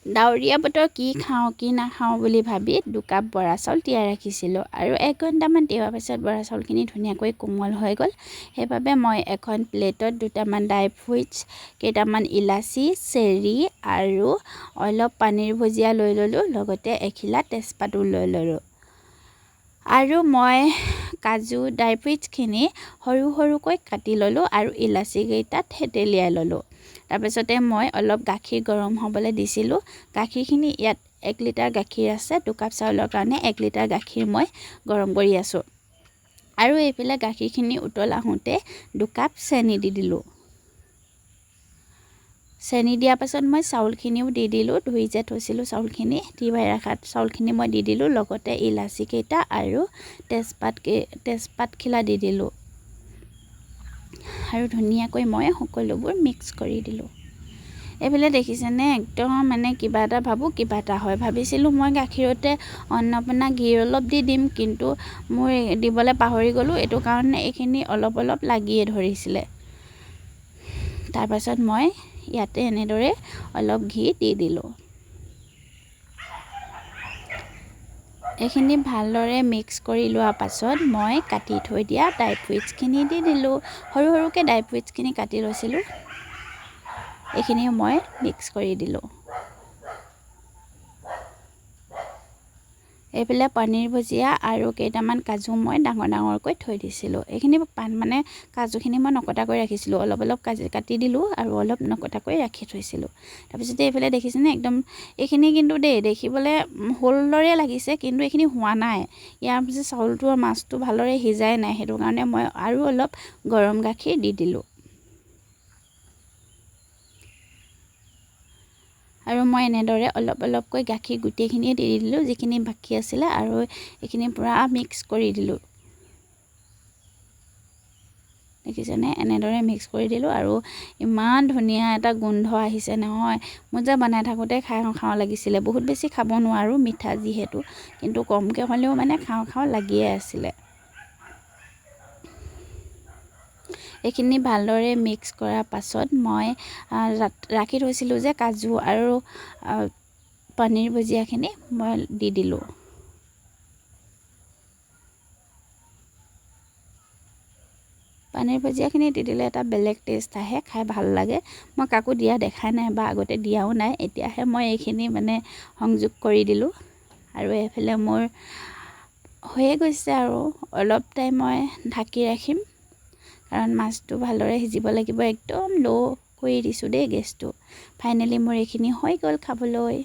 ডাৱৰীয়া বতৰ কি খাওঁ কি নাখাওঁ বুলি ভাবি 2 কাপ বৰা চাউল তিয়াই ৰাখিছিলোঁ আৰু 1 ঘণ্টামান তিয়াৰ পাছত বৰা চাউলখিনি ধুনীয়াকৈ কোমল হৈ গ'ল। সেইবাবে মই এখন প্লেটত 2টামান ড্ৰাই ফ্ৰুইটছ, কেইটামান ইলাচি, চেৰি আৰু অলপ পানীৰ ভুজিয়া লৈ ল'লোঁ, লগতে এখিলা তেজপাতো লৈ ল'লোঁ। আৰু মই কাজু ড্ৰাই ফ্ৰুইটছখিনি সৰু সৰুকৈ কাটি ল'লোঁ আৰু ইলাচি কেইটা থেতেলিয়াই ল'লোঁ। তাৰপিছতে মই অলপ গাখীৰ গৰম হ'বলৈ দিছিলোঁ। গাখীৰখিনি ইয়াত 1 লিটাৰ গাখীৰ আছে, 2 কাপ চাউলৰ কাৰণে 1 লিটাৰ গাখীৰ মই গৰম কৰি আছোঁ। আৰু এইফালে গাখীৰখিনি উতল আহোঁতে 2 কাপ চেনি দি দিলোঁ। চেনি দিয়াৰ পাছত মই চাউলখিনিও দি দিলোঁ, ধুই যে থৈছিলোঁ চাউলখিনি, তিয়াই ৰখা চাউলখিনি মই দি দিলোঁ, লগতে ইলাচি কেইটা আৰু তেজপাতখিলা দি দিলোঁ। আৰু ধুনীয়াকৈ মই সকলোবোৰ মিক্স কৰি দিলোঁ। এইফালে দেখিছেনে, একদম মানে কিবা এটা ভাবোঁ কিবা এটা হয়। ভাবিছিলোঁ মই গাখীৰতে অন্নপূৰ্ণা ঘি অলপ দি দিম, কিন্তু মোৰ দিবলৈ পাহৰি গ'লোঁ। এইটো কাৰণে এইখিনি অলপ অলপ লাগিয়ে ধৰিছিলে। তাৰপাছত মই ইয়াতে এনেদৰে অলপ ঘি দি দিলোঁ। এইখিনি ভালদৰে মিক্স কৰি লোৱাৰ পাছত মই কাটি থৈ দিয়া ড্ৰাই ফ্ৰুইটছখিনি দি দিলোঁ। সৰু সৰুকৈ ড্ৰাই ফ্ৰুইটছখিনি কাটি লৈছিলোঁ, এইখিনি মই মিক্স কৰি দিলোঁ। এইফালে পনীৰ ভুজিয়া আৰু কেইটামান কাজু মই ডাঙৰ ডাঙৰকৈ থৈ দিছিলোঁ। এইখিনি মানে কাজুখিনি মই নকটাকৈ ৰাখিছিলোঁ, অলপ অলপ কাটি দিলোঁ আৰু অলপ নকটাকৈ ৰাখি থৈছিলোঁ। তাৰপিছতে এইফালে দেখিছেনে, একদম এইখিনি কিন্তু দেখিবলৈ হ'ল দৰে লাগিছে, কিন্তু এইখিনি হোৱা নাই। ইয়াৰ পিছত চাউলটো আৰু মাছটো ভালদৰে সিজাই নাই, সেইটো কাৰণে মই আৰু অলপ গৰম গাখীৰ দি দিলোঁ। আৰু মই এনেদৰে অলপ অলপকৈ গাখীৰ গোটেইখিনিয়ে দি দিলোঁ, যিখিনি বাকী আছিলে, আৰু এইখিনি পূৰা মিক্স কৰি দিলোঁ। দেখিছেনে, এনেদৰে মিক্স কৰি দিলোঁ আৰু ইমান ধুনীয়া এটা গোন্ধ আহিছে নহয়। মোৰ যে বনাই থাকোঁতে খাওঁ লাগিছিলে। বহুত বেছি খাব নোৱাৰোঁ মিঠা যিহেতু, কিন্তু কমকৈ হ'লেও মানে খাওঁ লাগিয়ে আছিলে। এইখিনি ভালদৰে মিক্স কৰাৰ পাছত মই ৰাখি থৈছিলোঁ যে কাজু আৰু পনীৰ ভুজিয়াখিনি মই দি দিলোঁ। পনীৰ ভুজিয়াখিনি দি দিলে এটা বেলেগ টেষ্ট আহে, খাই ভাল লাগে। মই কাকো দিয়া দেখা নাই বা আগতে দিয়াও নাই, এতিয়াহে মই এইখিনি মানে সংযোগ কৰি দিলোঁ। আৰু এইফালে মোৰ হৈয়ে গৈছে আৰু অলপ টাইম মই ঢাকি ৰাখিম, কাৰণ মাছটো ভালদৰে সিজিব লাগিব। একদম ল' কৰি দিছোঁ দেই গেছটো। ফাইনেলি মোৰ এইখিনি হৈ গ'ল খাবলৈ।